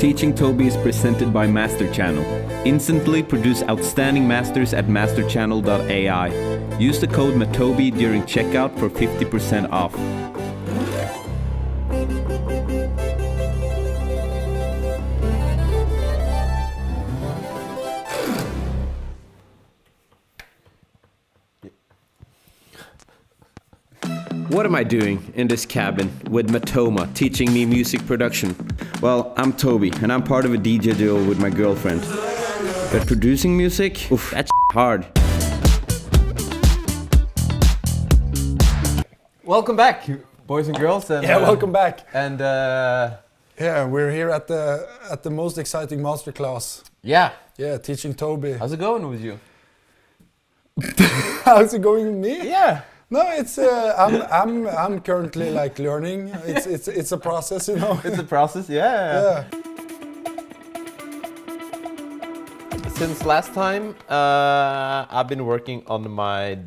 Teaching Toby is presented by Master Channel. Instantly produce outstanding masters at masterchannel.ai. Use the code MATOBY during checkout for 50% off. What am I doing in this cabin with Matoma teaching me music production? Well, I'm Toby and I'm part of a DJ duo with my girlfriend. But producing music? Oof, that's hard. Welcome back, boys and girls. And, welcome back. And we're here at the most exciting masterclass. yeah, Teaching Toby. how's it going with you? How's it going with me? Yeah. No, it's I'm currently like learning. It's a process, you know. It's a process, yeah. Since last time, I've been working on I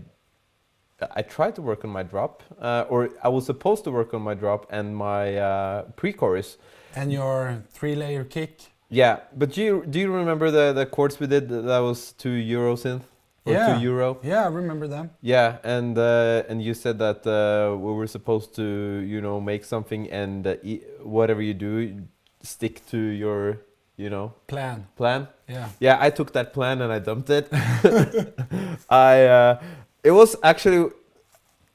tried to work on my drop, or I was supposed to work on my drop and my pre-chorus. And your 3-layer kick. Yeah, but do you remember the chords we did? That was 2 euro synth. Or €2. Yeah, I remember them. Yeah, and you said that we were supposed to, make something, and whatever you do, stick to your, Plan. Yeah. Yeah, I took that plan and I dumped it. It was actually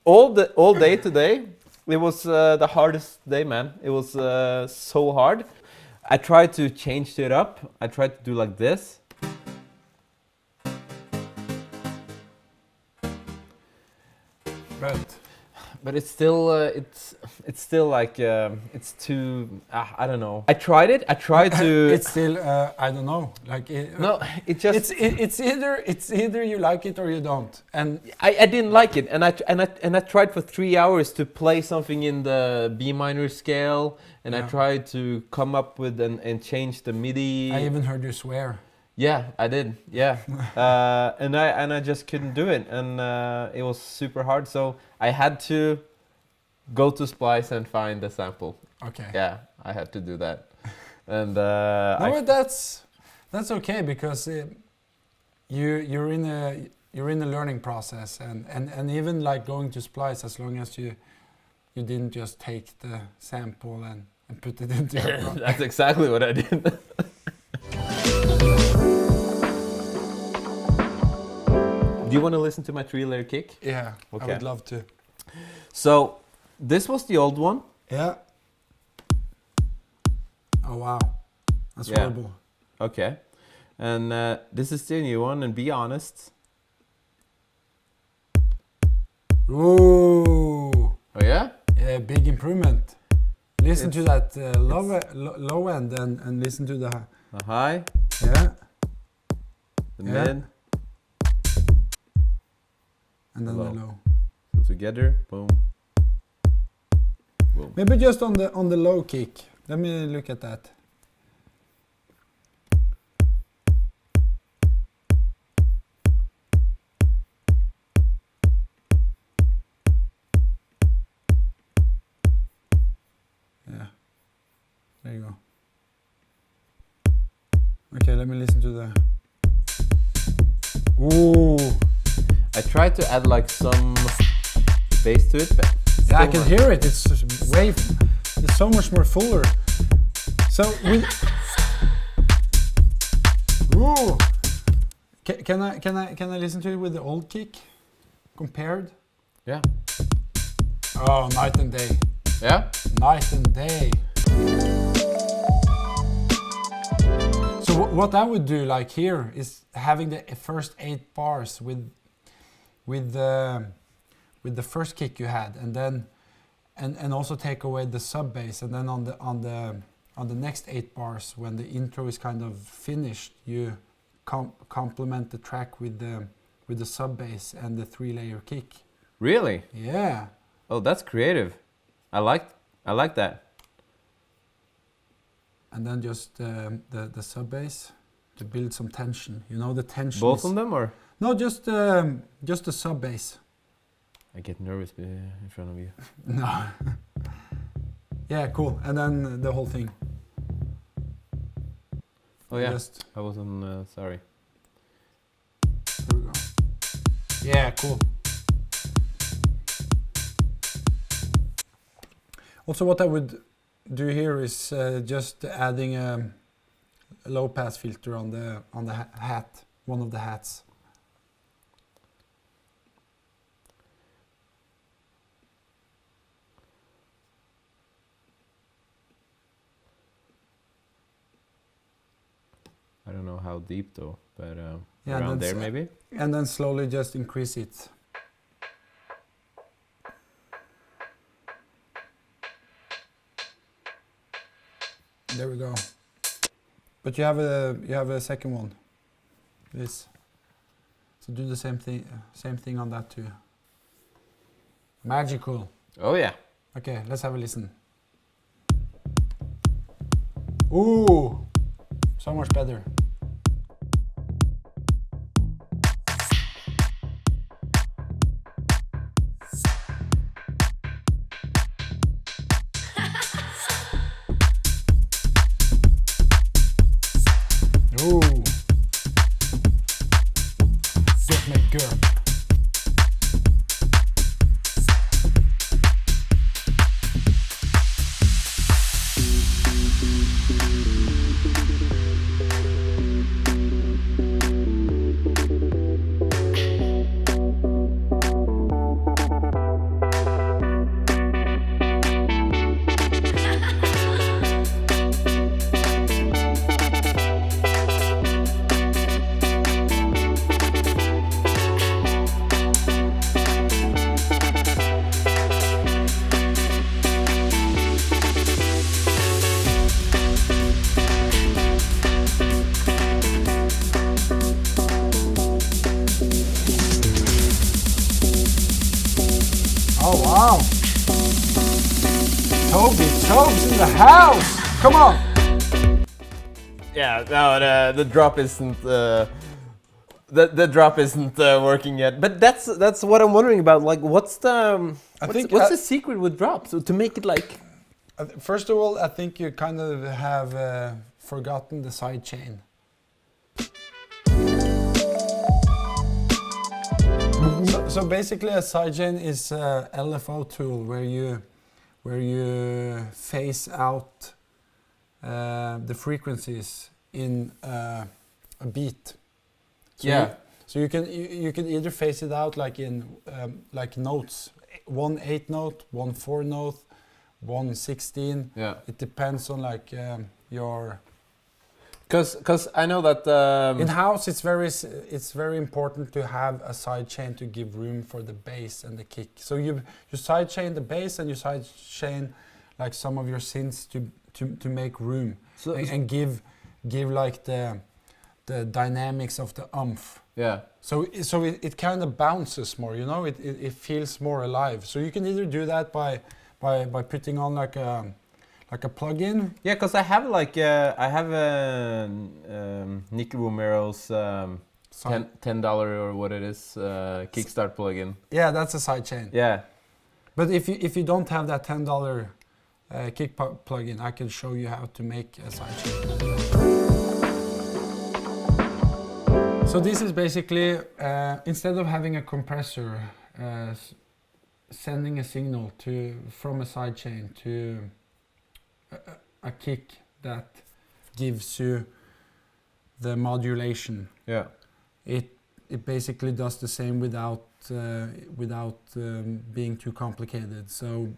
all day today. It was the hardest day, man. It was so hard. I tried to change it up. I tried to do like this. But it's still it's still like it's too I don't know. I tried it. I tried to. It's still I don't know. Like no, it just it's either you like it or you don't. And I didn't like it, and I tried for 3 hours to play something in the B minor scale, and I tried to come up with and change the MIDI. I even heard you swear. Yeah, I did. Yeah, and I just couldn't do it, and it was super hard. So I had to go to Splice and find the sample. Okay. Yeah, I had to do that, and that's okay because you're in a learning process, and even like going to Splice, as long as you didn't just take the sample and put it into your drum. That's exactly what I did. Do you want to listen to my 3-layer kick? Yeah, okay. I would love to. So, this was the old one. Yeah. Oh wow, that's horrible. Okay, and this is the new one. And be honest. Ooh. Oh yeah. Yeah, big improvement. Listen to that low end and listen to the high. Yeah. The mid. And then the low. So together, boom, boom. Maybe just on the low kick. Let me look at that. Yeah. There you go. Okay, let me listen to the. Ooh. I tried to add like some bass to it, but yeah, I can hear it. It's so much more fuller. So ooh. Can I listen to it with the old kick compared? Yeah. Oh, night and day. Yeah. Night and day. So what I would do like here is having the first 8 bars with the first kick you had, and then and also take away the sub bass, and then on the next 8 bars, when the intro is kind of finished, you complement the track with the sub bass and the 3-layer kick. Really? Yeah. Oh, that's creative. I like that. And then just the sub bass to build some tension. You know, the tension. Both of them, or? No, just the sub bass. I get nervous in front of you. No. Yeah, cool. And then the whole thing. Oh yeah, Just, I wasn't sorry. there we go. Yeah, cool. Also, what I would do here is just adding a low pass filter on the hat, one of the hats. I don't know how deep though, but Yeah, around that's, there maybe. And then slowly just increase it. There we go. But you have a second one. This. So do the same thing on that too. Magical. Oh yeah. Okay, let's have a listen. Ooh, so much better. Ooh. Get me girl. Oh wow! Toby's in the house! Come on! Yeah, no, the drop isn't the drop isn't working yet. But that's what I'm wondering about. Like, what's the secret with drops? So to make it like. First of all, I think you kind of have forgotten the sidechain. So basically, a sidechain is a LFO tool where you phase out the frequencies in a beat. So Yeah. So you can either phase it out like in like notes, 1 8 note, 1 4 note, 1 16. Yeah. It depends on like your. Because I know that In house, it's very important to have a sidechain to give room for the bass and the kick. So you sidechain the bass and you sidechain like some of your synths to make room and give like the dynamics of the umph. Yeah. So it kind of bounces more, you know. It feels more alive. So you can either do that by putting on like a plug-in. Yeah, because I have like I have a Nicky Romero's $10 or what it is Kickstart plugin. Yeah, that's a sidechain. Yeah. But if you don't have that $10 kick plugin, I can show you how to make a sidechain. So this is basically instead of having a compressor sending a signal from a sidechain to a kick that gives you the modulation. Yeah. It basically does the same without being too complicated. So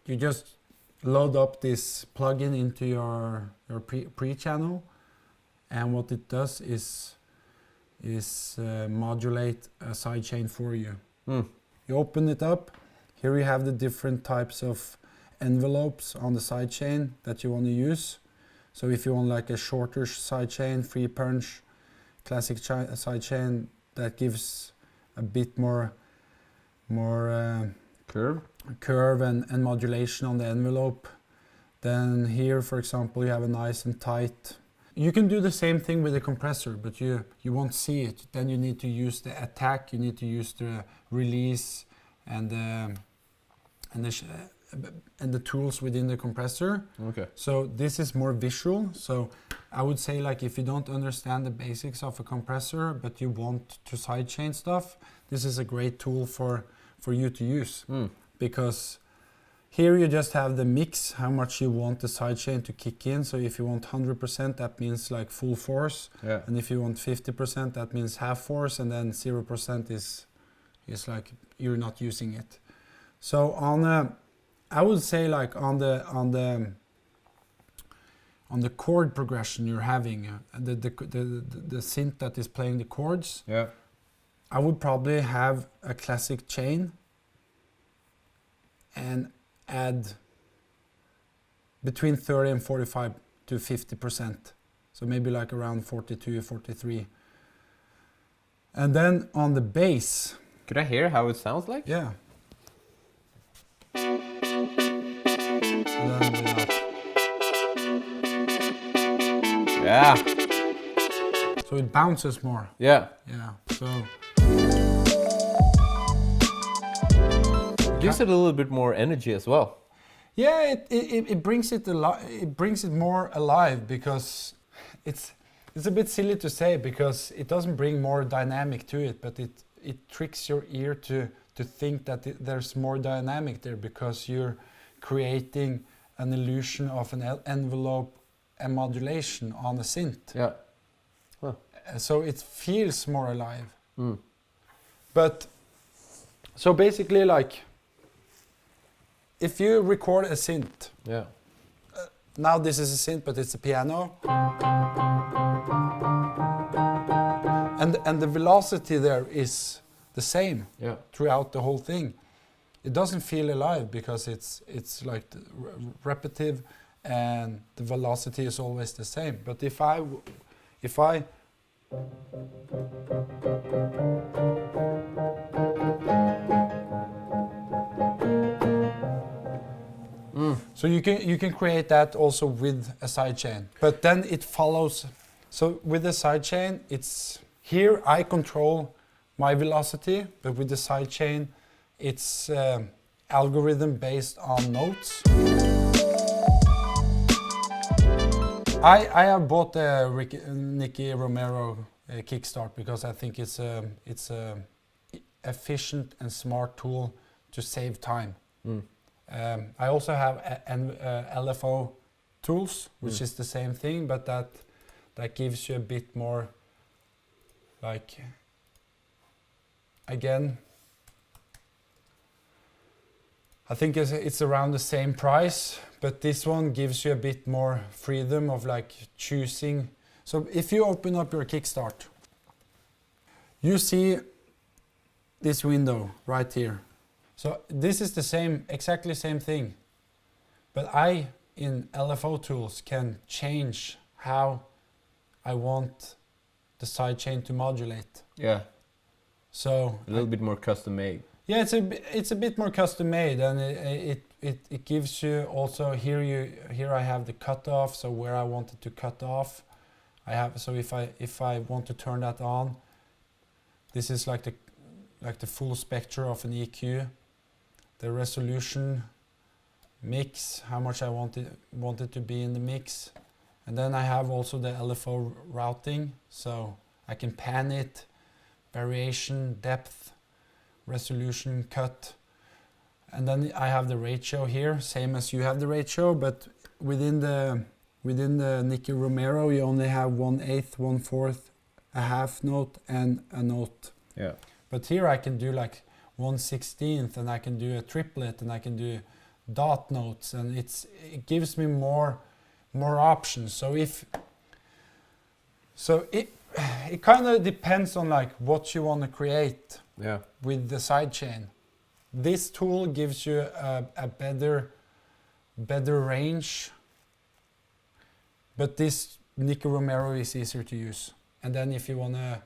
you just load up this plugin into your pre-channel, and what it does is modulate a sidechain for you. You open it up. Here you have the different types of envelopes on the sidechain that you want to use. So if you want like a shorter sidechain, free punch, classic sidechain that gives a bit more curve and modulation on the envelope, then here, for example, you have a nice and tight. You can do the same thing with the compressor, but you won't see it. Then you need to use the attack, you need to use the release and the and the tools within the compressor. Okay. So this is more visual. So I would say like if you don't understand the basics of a compressor, but you want to sidechain stuff, this is a great tool for you to use. Because here you just have the mix, how much you want the sidechain to kick in. So if you want 100%, that means like full force. Yeah. And if you want 50%, that means half force. And then 0% is like you're not using it. So I would say like on the chord progression you're having, the synth that is playing the chords, Yeah. I would probably have a classic chain and add between 30 and 45 to 50%. So maybe like around 42, 43. And then on the bass. Could I hear how it sounds like? Yeah. And then without. Yeah. So it bounces more. Yeah. Yeah. So Gives it a little bit more energy as well. yeah, it brings it it brings it more alive, because it's a bit silly to say, because it doesn't bring more dynamic to it, but it tricks your ear to think that there's more dynamic there, because you're creating an illusion of an envelope and modulation on the synth. Yeah. Huh. So it feels more alive. But so basically, like if you record a synth, Yeah. now this is a synth, but it's a piano, and the velocity there is the same Yeah. throughout the whole thing. It doesn't feel alive because it's like repetitive, and the velocity is always the same. But if I So you can create that also with a sidechain, but then it follows. So with the sidechain, it's here I control my velocity, but with the sidechain, it's algorithm based on notes. I have bought the Nicky Romero kickstart because I think it's a efficient and smart tool to save time. I also have LFO tools, which is the same thing, but that gives you a bit more, like, again, I think it's around the same price, but this one gives you a bit more freedom of like choosing. So if you open up your kickstart, you see this window right here. So this is the same, exactly same thing, but I, in LFO tools, can change how I want the sidechain to modulate. Yeah. So A little bit more custom made. yeah, it's a bit more custom made, and it gives you also here I have the cutoff, so where I want it to cut off. I have, so if I want to turn that on, this is like the full spectrum of an EQ. The resolution, mix, how much I want it to be in the mix. And then I have also the LFO routing, so I can pan it, variation, depth, resolution, cut. And then I have the ratio here, same as you have the ratio, but within the Nicky Romero you only have 1/8, 1/4, a half note and a note. Yeah. But here I can do like 1/16, and I can do a triplet, and I can do dot notes, and it gives me more options. So it kind of depends on like what you want to create. Yeah. With the sidechain. This tool gives you a better range, but this Nicky Romero is easier to use. And then if you want to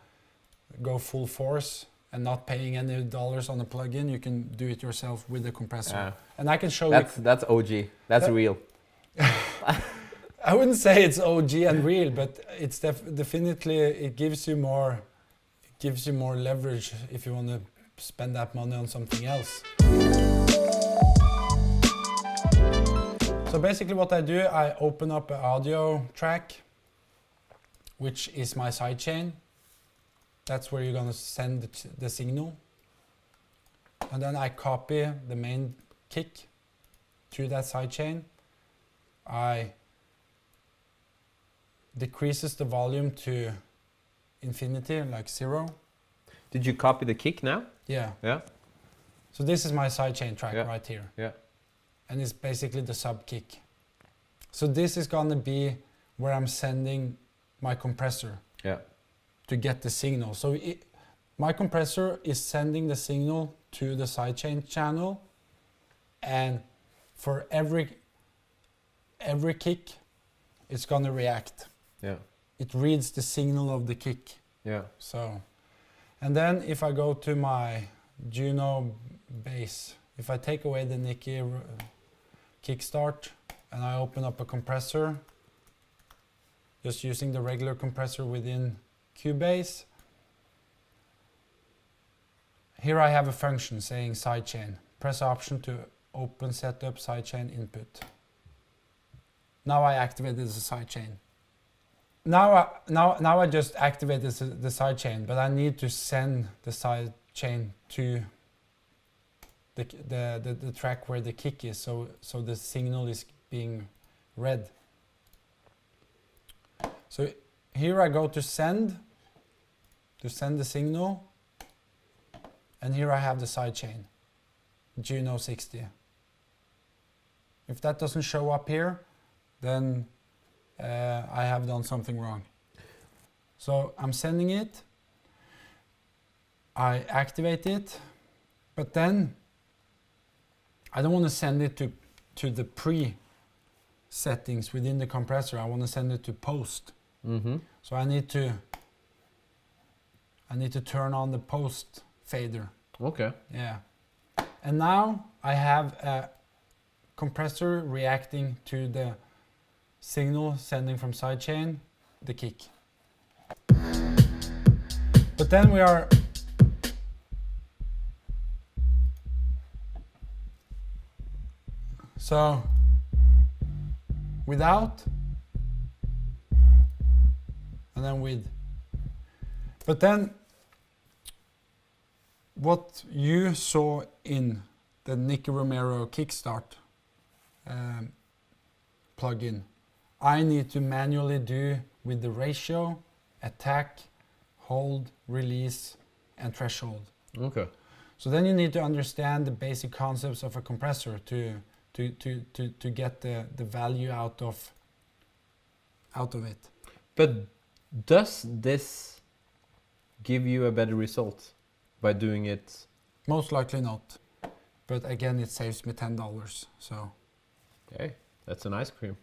go full force and not paying any dollars on the plugin, you can do it yourself with the compressor. And I can show you. That's OG. That's real. I wouldn't say it's OG and real, but it's definitely, it gives you more leverage if you want to spend that money on something else. So basically what I do, I open up an audio track, which is my sidechain. That's where you're gonna send the signal. And then I copy the main kick to that sidechain. I decreases the volume to infinity, like 0. Did you copy the kick now? Yeah. Yeah. So this is my sidechain track right here. Yeah. And it's basically the sub kick. So this is gonna be where I'm sending my compressor to get the signal. So my compressor is sending the signal to the sidechain channel, and for every kick, it's gonna react. Yeah. It reads the signal of the kick. Yeah. So, and then if I go to my Juno bass, if I take away the Nicky kickstart and I open up a compressor, just using the regular compressor within Cubase, here I have a function saying sidechain. Press Option to open setup sidechain input. Now I activated the sidechain. Now I just activated the sidechain, but I need to send the sidechain to the track where the kick is, so the signal is being read. So here I go to send the signal, and here I have the sidechain, Juno 60. If that doesn't show up here, then I have done something wrong. So I'm sending it, I activate it, but then I don't want to send it to the pre-settings within the compressor. I want to send it to post. Mm-hmm. So I need to turn on the post fader. Okay. Yeah. And now I have a compressor reacting to the signal sending from sidechain, the kick. But then we are so without and then with. But then what you saw in the Nicky Romero Kickstart plugin, I need to manually do with the ratio, attack, hold, release, and threshold. Okay. So then you need to understand the basic concepts of a compressor to get the value out of it. But does this give you a better result by doing it? Most likely not. But again, it saves me $10. So. Okay, that's an ice cream.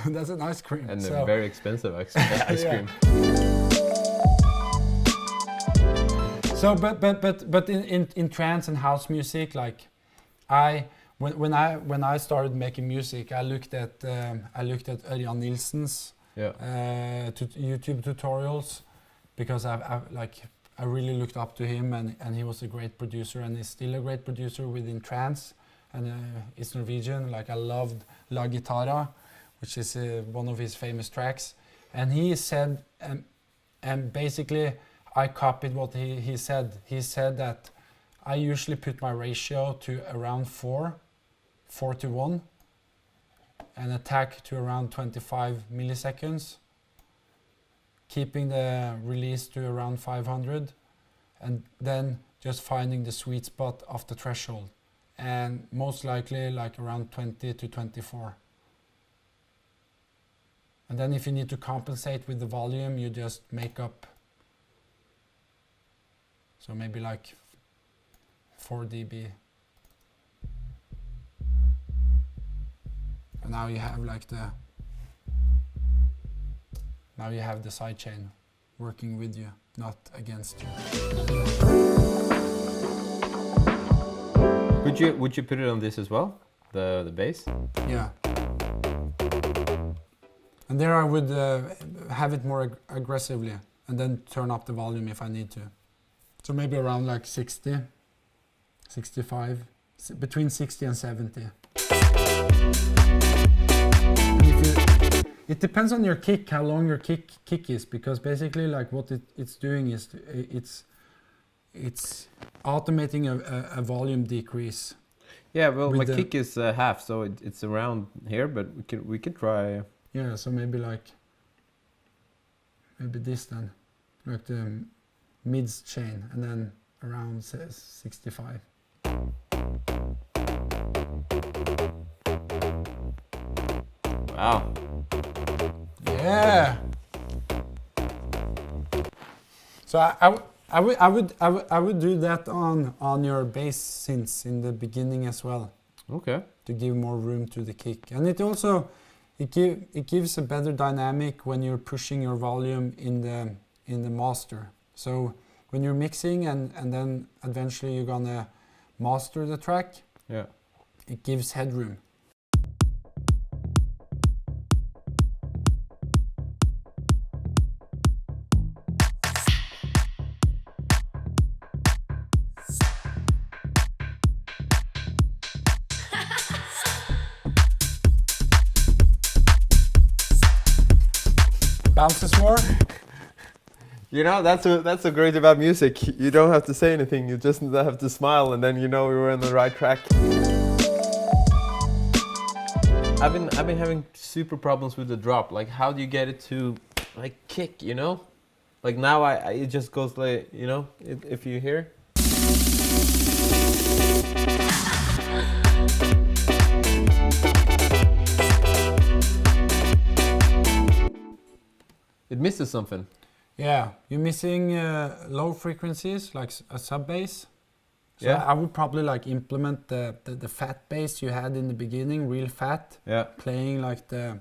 That's an ice cream. And a very expensive ice cream. So, but in trance and house music, like when I started making music, I looked at Ørjan Nilsen's YouTube tutorials, because I really looked up to him, and he was a great producer, and he's still a great producer within trance, and it's Norwegian. Like, I loved La Guitarra, which is one of his famous tracks, and he said, and basically I copied what he said. He said that I usually put my ratio to around 4 to 1, and attack to around 25 milliseconds, keeping the release to around 500, and then just finding the sweet spot of the threshold, and most likely like around 20 to 24. And then if you need to compensate with the volume, you just make up, so maybe like 4 dB. And now you have like the sidechain working with you, not against you. Would you put it on this as well, the bass? Yeah. And there I would have it more aggressively, and then turn up the volume if I need to. So maybe around like 60, 65, between 60 and 70. It depends on your kick, how long your kick is, because basically like what it's doing is it's automating a volume decrease. Yeah, well, With my the- kick is half, so it's around here, but we could try. Yeah, so maybe this then, like the mids chain, and then around 65. Wow. Yeah. So I would do that on your bass synths in the beginning as well, Okay. to give more room to the kick. And it also it gives a better dynamic when you're pushing your volume in the master. So when you're mixing and then eventually you're gonna master the track, Yeah. it gives headroom. Bounces more. You know, that's so great about music. You don't have to say anything. You just have to smile, and then you know we were on the right track. I've been having super problems with the drop. Like, how do you get it to like kick? You know, like now it just goes like, you know, if you hear. It misses something. Yeah, you're missing low frequencies like a sub bass. So Yeah. I would probably like implement the fat bass you had in the beginning, real fat, Yeah. playing like the.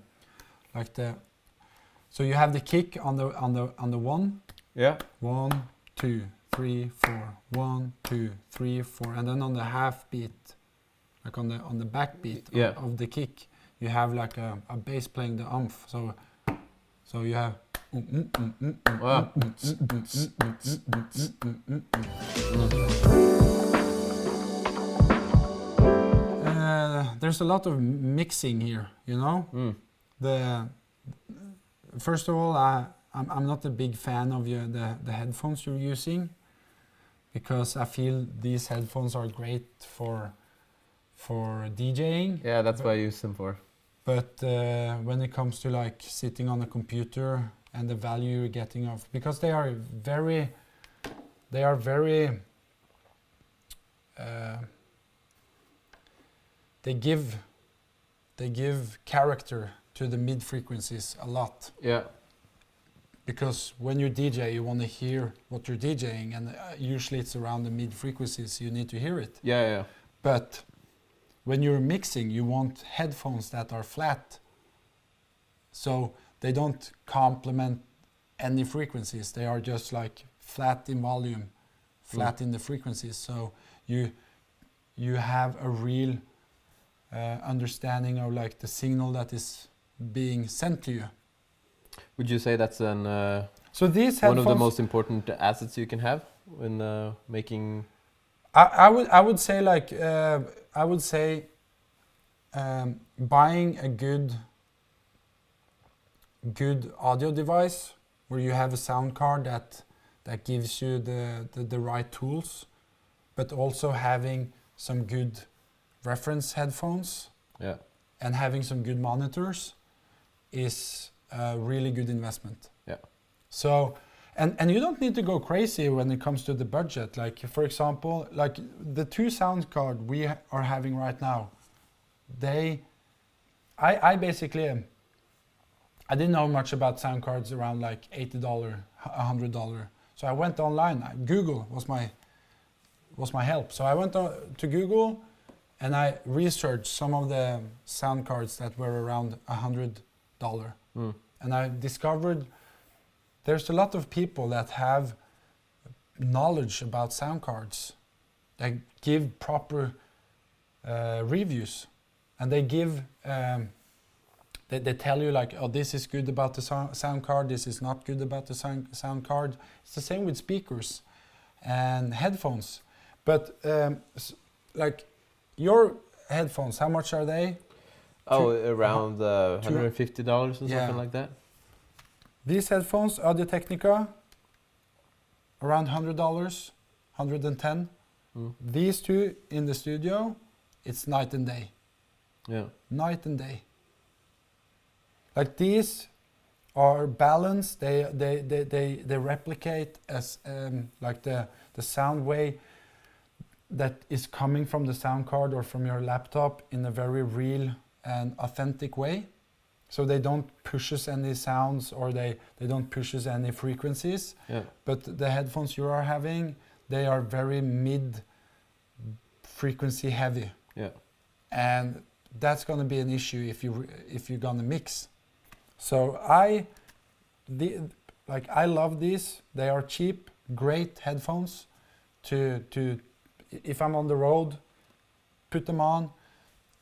So you have the kick on the one, Yeah. 1, 2, 3, 4, 1, 2, 3, 4, and then on the half beat, like on the back beat Yeah. of the kick, you have like a bass playing the umph. So you have. Wow. There's a lot of mixing here, you know. First of all, I'm not a big fan of the headphones you're using, because I feel these headphones are great for DJing. Yeah, that's what I use them for. But when it comes to like sitting on a computer and the value you're getting of, because they are very they give character to the mid frequencies a lot. Yeah. Because when you DJ, you want to hear what you're DJing, and usually it's around the mid frequencies you need to hear it. Yeah, yeah. But when you're mixing, you want headphones that are flat, so they don't complement any frequencies. They are just like flat in volume, flat in the frequencies. So you have a real understanding of like the signal that is being sent to you. Would you say that's So these one headphones, of the most important assets you can have when making? I would say like buying a good audio device where you have a sound card that gives you the right tools, but also having some good reference headphones, Yeah. and having some good monitors is a really good investment. Yeah. So, and you don't need to go crazy when it comes to the budget. Like, for example, like the two sound card we are having right now, I basically, I didn't know much about sound cards around like $80, $100. So I went online. Google was my help. So I went to Google and I researched some of the sound cards that were around $100. And I discovered there's a lot of people that have knowledge about sound cards, that give proper reviews, and they give they tell you like, oh, this is good about the sound card, this is not good about the sound card. It's the same with speakers and headphones. But like your headphones, how much are they? Oh, around $150 or Yeah. something like that. These headphones, Audio Technica, around $100, 110. Mm. These two in the studio, it's night and day. Yeah. Night and day. Like these are balanced. They replicate as like the sound wave that is coming from the sound card or from your laptop in a very real and authentic way. So they don't push us any sounds or they don't push us any frequencies. Yeah. But the headphones you are having, they are very mid frequency heavy. Yeah. And that's going to be an issue if you're going to mix. So I love these. They are cheap, great headphones to if I'm on the road, put them on,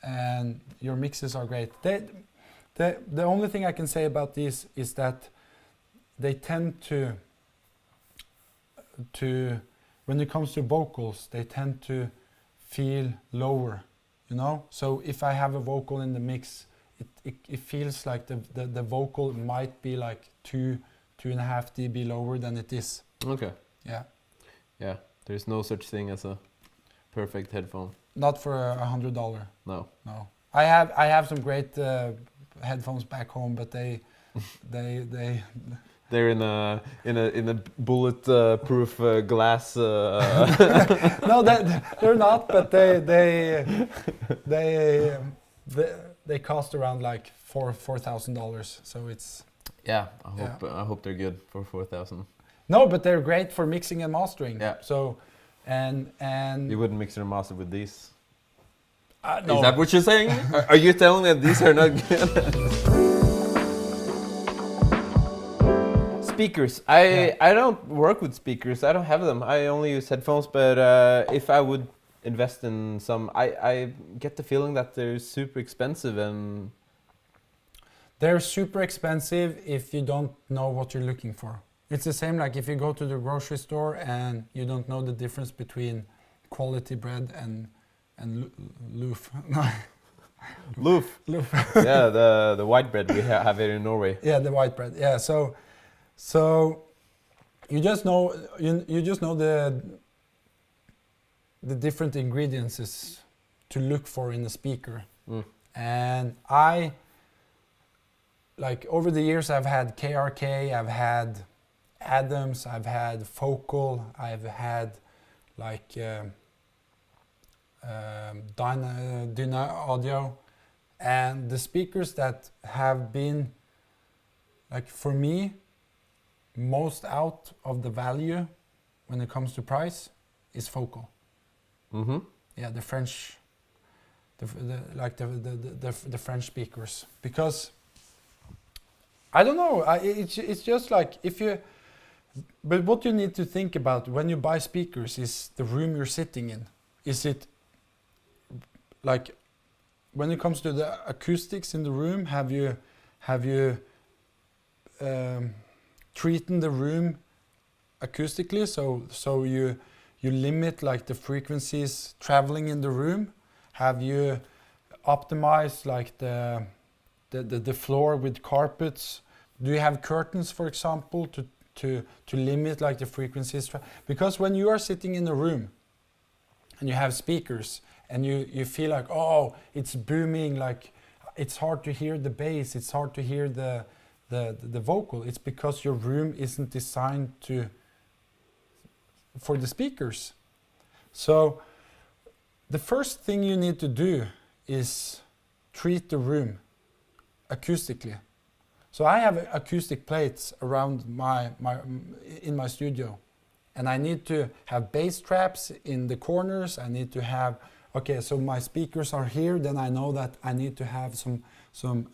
and your mixes are great. The only thing I can say about these is that they tend to when it comes to vocals, they tend to feel lower, you know. So if I have a vocal in the mix, it feels like the vocal might be like 2.5 dB lower than it is. Okay. Yeah. Yeah. There's no such thing as a perfect headphone. Not for $100. No. No. I have some great headphones back home, but they They're in a bulletproof glass. no, they're not. But they cost around like $4,000. So it's Yeah. I hope they're good for 4,000. no, but they're great for mixing and mastering. Yeah. So and You wouldn't mix your master with these. no. Is that what you're saying? Are you telling me that these are not good? Speakers. I don't work with speakers. I don't have them. I only use headphones. But if I would invest in some, I get the feeling that they're super expensive and. They're super expensive if you don't know what you're looking for. It's the same like if you go to the grocery store and you don't know the difference between quality bread and loaf. Loaf. Loaf. Yeah, the white bread we have here in Norway. Yeah, the white bread. Yeah, so you just know the different ingredients to look for in a speaker. Mm. And like over the years I've had KRK, I've had Adams, I've had Focal, I've had like Dyna Audio, and the speakers that have been like for me most out of the value when it comes to price is Focal. Mm-hmm. Yeah, the French, the French speakers, because I don't know. It's just like if you. But what you need to think about when you buy speakers is the room you're sitting in. Is it like when it comes to the acoustics in the room? Have you treated the room acoustically? So you limit like the frequencies traveling in the room. Have you optimized like the floor with carpets? Do you have curtains, for example, to limit like the frequencies? Because when you are sitting in a room and you have speakers and you feel like, oh, it's booming, like it's hard to hear the bass, it's hard to hear the vocal. It's because your room isn't designed for the speakers. So the first thing you need to do is treat the room acoustically. So I have acoustic plates around in my studio, and I need to have bass traps in the corners. I need to have, okay, so my speakers are here, then I know that I need to have some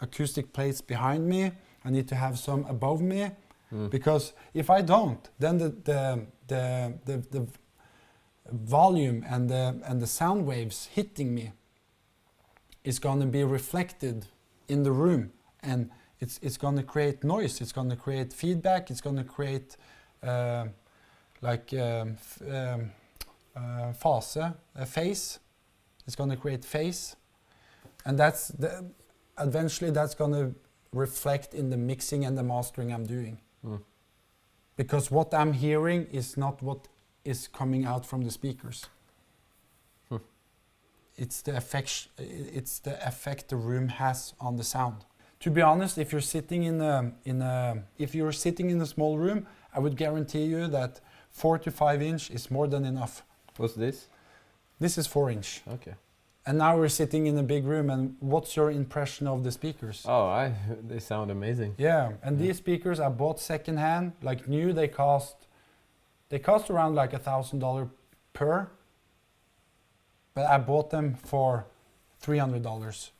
acoustic plates behind me. I need to have some above me, because if I don't, then the volume and the sound waves hitting me is going to be reflected in the room, and it's going to create noise, it's going to create feedback, it's going to create phase, it's going to create phase, and eventually that's gonna reflect in the mixing and the mastering I'm doing. Because what I'm hearing is not what is coming out from the speakers. It's the effect the room has on the sound. To be honest, if you're sitting in a small room, I would guarantee you that 4 to 5 inch is more than enough. What's this? This is 4 inch. Okay. And now we're sitting in a big room, and what's your impression of the speakers? Oh, they sound amazing. Yeah, and these speakers I bought secondhand, like new. They cost around like $1,000 per, but I bought them for $300.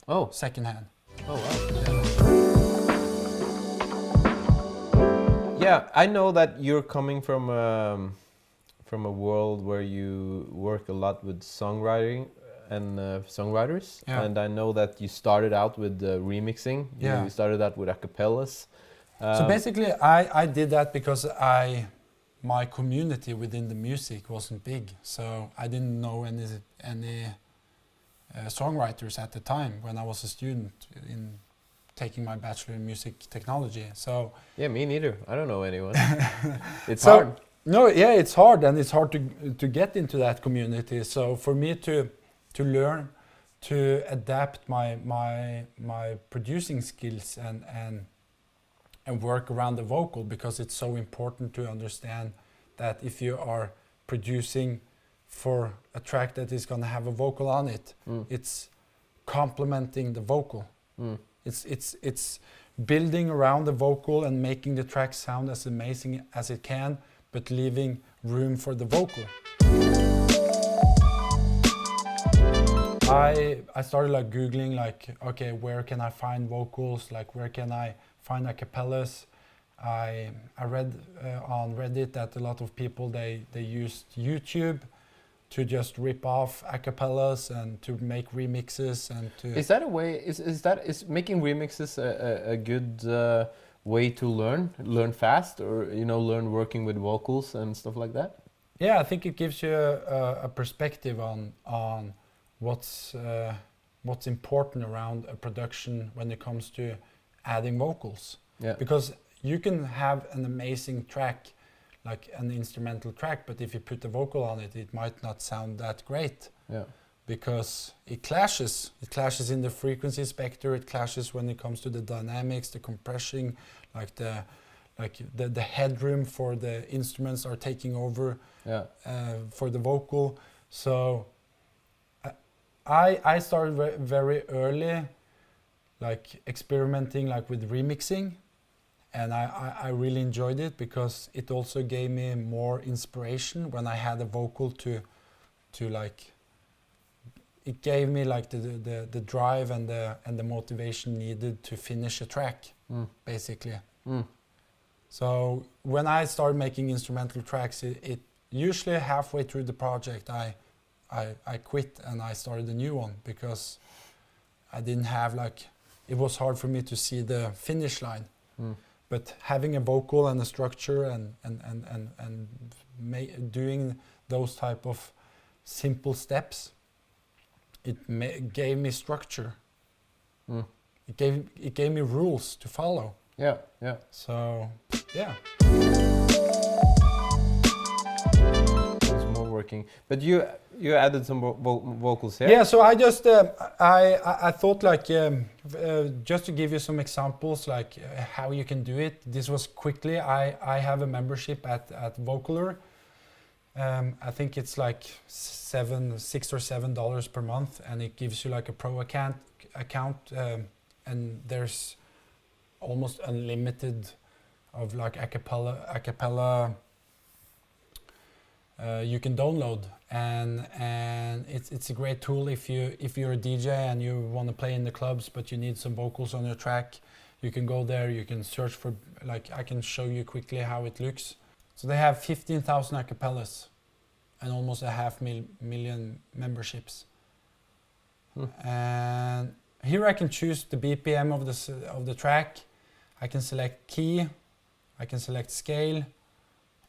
Oh, Secondhand. oh wow. Yeah, I know that you're coming from a world where you work a lot with songwriting and songwriters, Yeah. and I know that you started out with remixing. Yeah. You started out with acapellas. So basically, I did that because my community within the music wasn't big, so I didn't know any songwriters at the time when I was a student in taking my bachelor in music technology. So Yeah, me neither. I don't know anyone. It's so, hard. No, yeah, it's hard, and it's hard to get into that community. So for me to learn to adapt my producing skills and work around the vocal, because it's so important to understand that if you are producing for a track that is going to have a vocal on it, it's complementing the vocal. It's building around the vocal and making the track sound as amazing as it can, but leaving room for the vocal. I started like Googling, like, okay, where can I find vocals? Like, where can I find acapellas? I read on Reddit that a lot of people, they used YouTube to just rip off acapellas and to make remixes and to... Is that a way? Is making remixes a good way to learn fast, or learn working with vocals and stuff like that? Yeah, I think it gives you a perspective on what's important around a production when it comes to adding vocals. Yeah. Because you can have an amazing track, like an instrumental track, but if you put a vocal on it, it might not sound that great. Yeah. Because it clashes. It clashes in the frequency spectrum. It clashes when it comes to the dynamics, the compression, like the headroom for the instruments are taking over. Yeah. For the vocal. So I started very early, like experimenting like with remixing, and I really enjoyed it because it also gave me more inspiration when I had a vocal to like, it gave me like the drive and the motivation needed to finish a track, basically. So when I started making instrumental tracks, it usually halfway through the project I quit and I started a new one because I didn't have like, it was hard for me to see the finish line. But having a vocal and a structure and doing those type of simple steps, it gave me structure. It gave me rules to follow. Yeah, yeah. So, yeah. It's more working. But you added some vocals here? Yeah, so I just, I thought like, just to give you some examples, like how you can do it. This was quickly, I have a membership at Vocaler. I think it's like $6 or $7 per month, and it gives you like a pro account, and there's almost unlimited of like acapella you can download, and it's a great tool if you're a DJ and you want to play in the clubs but you need some vocals on your track. You can go there, you can search for, like, I can show you quickly how it looks. So they have 15,000 acapellas and almost 500,000 memberships. And here I can choose the BPM of the track. I can select key, I can select scale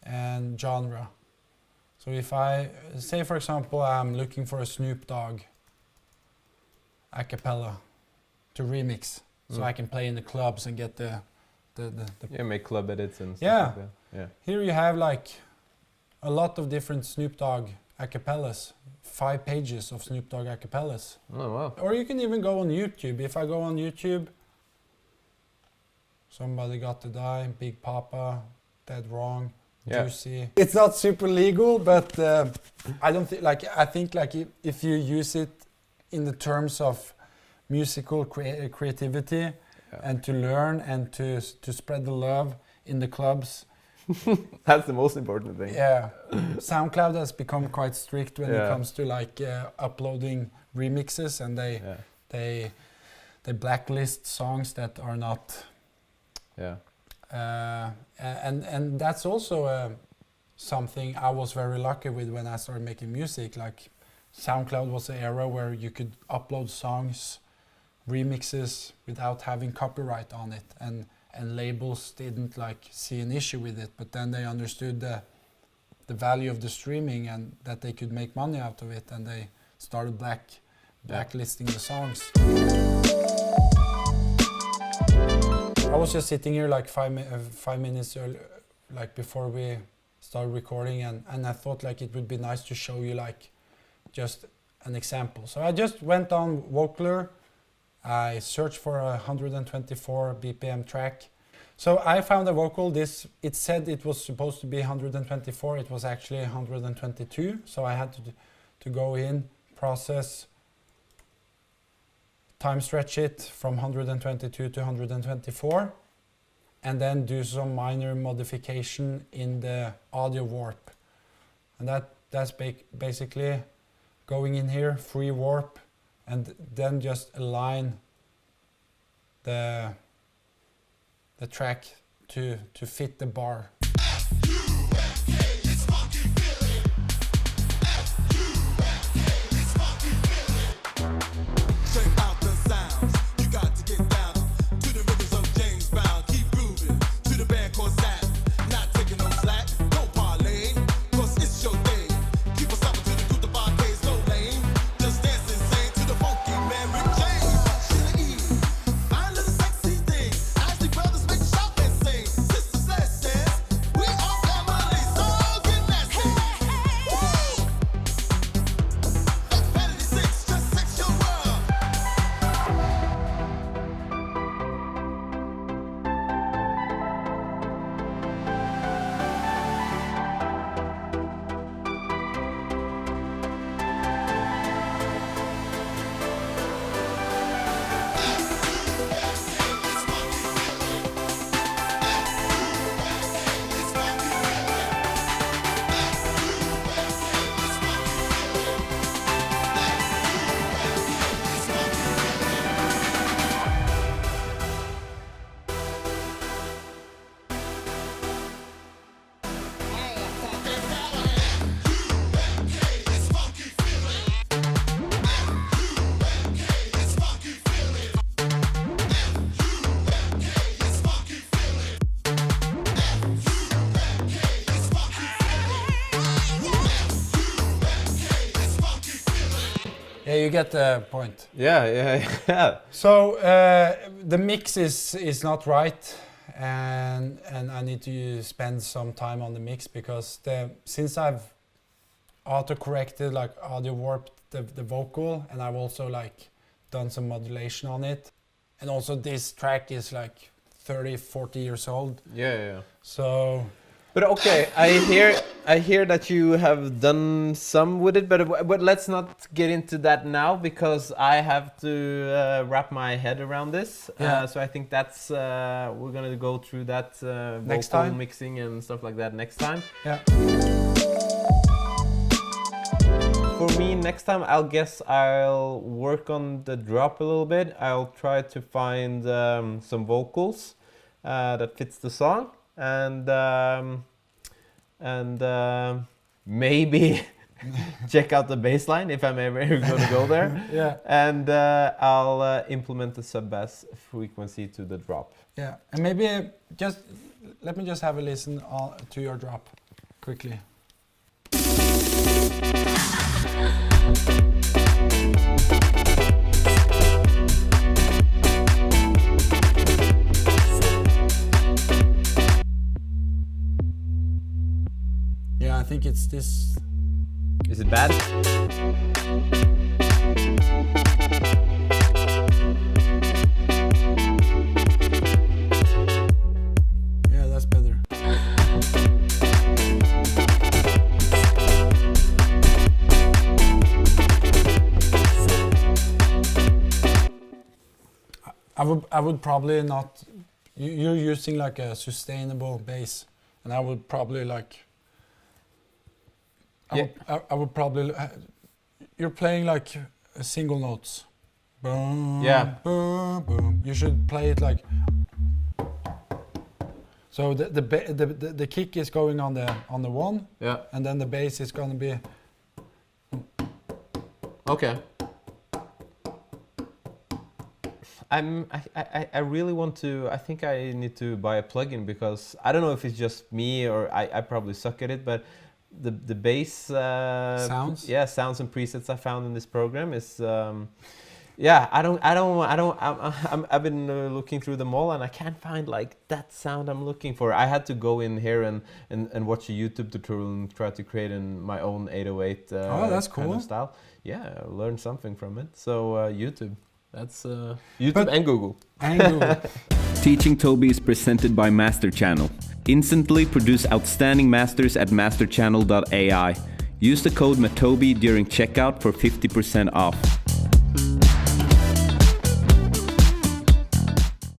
and genre. So if I say, for example, I'm looking for a Snoop Dogg acapella to remix, so I can play in the clubs and get the Yeah, make club edits and stuff Yeah. like that. Yeah. Here you have like a lot of different Snoop Dogg acapellas, 5 pages of Snoop Dogg acapellas. Oh wow. Or you can even go on YouTube. If I go on YouTube, Somebody Got to Die, Big Papa, Dead Wrong, Yeah. Juicy. It's not super legal, but I don't think like I think like if you use it in the terms of musical creativity and to learn and to spread the love in the clubs. That's the most important thing. Yeah, SoundCloud has become quite strict when it Yeah. comes to like uploading remixes, and they blacklist songs that are not. Yeah. And that's also something I was very lucky with when I started making music. Like SoundCloud was an era where you could upload songs, remixes without having copyright on it, and labels didn't like see an issue with it, but then they understood the value of the streaming and that they could make money out of it, and they started blacklisting the songs. I was just sitting here like 5 minutes like before we started recording, and I thought like it would be nice to show you like just an example. So I just went on Vocaler. I searched for a 124 BPM track. So I found a vocal. It said it was supposed to be 124. It was actually 122. So I had to go in, process, time stretch it from 122 to 124, and then do some minor modification in the audio warp. And that's basically going in here, free warp, and then just align the track to fit the bar. Yeah, you get the point. Yeah. So the mix is not right, and I need to spend some time on the mix, because since I've auto-corrected, like audio warped the vocal, and I've also like done some modulation on it, and also this track is like 30-40 years old. Yeah. So. But okay, I hear that you have done some with it, but let's not get into that now, because I have to wrap my head around this. Yeah. So I think that's we're gonna go through that Next vocal time. mixing and stuff like that next time. Yeah. For me, next time I'll work on the drop a little bit. I'll try to find some vocals that fits the song. And maybe check out the bass line if I'm ever going to go there. Yeah. And I'll implement the sub-bass frequency to the drop. Yeah, and maybe let me just have a listen to your drop quickly. Yeah, I think it's this. Is it bad? Yeah, that's better. I would probably not. You're using like a sustainable bass, and I would probably like. I would probably. You're playing like single notes. Boom, Yeah. boom, boom. You should play it like. So the kick is going on the one. Yeah. And then the bass is gonna be. Okay. I really want to. I think I need to buy a plugin because I don't know if it's just me or I probably suck at it, but the bass Sounds? Yeah, sounds and presets I found in this program is I've been looking through them all and I can't find like that sound I'm looking for. I had to go in here and watch a YouTube tutorial and try to create my own 808 Oh, that's kind cool. of style. Yeah, I learned something from it. So YouTube. That's YouTube and Google. And Google. Teaching Toby is presented by Master Channel. Instantly produce outstanding masters at masterchannel.ai. Use the code MATOBY during checkout for 50% off.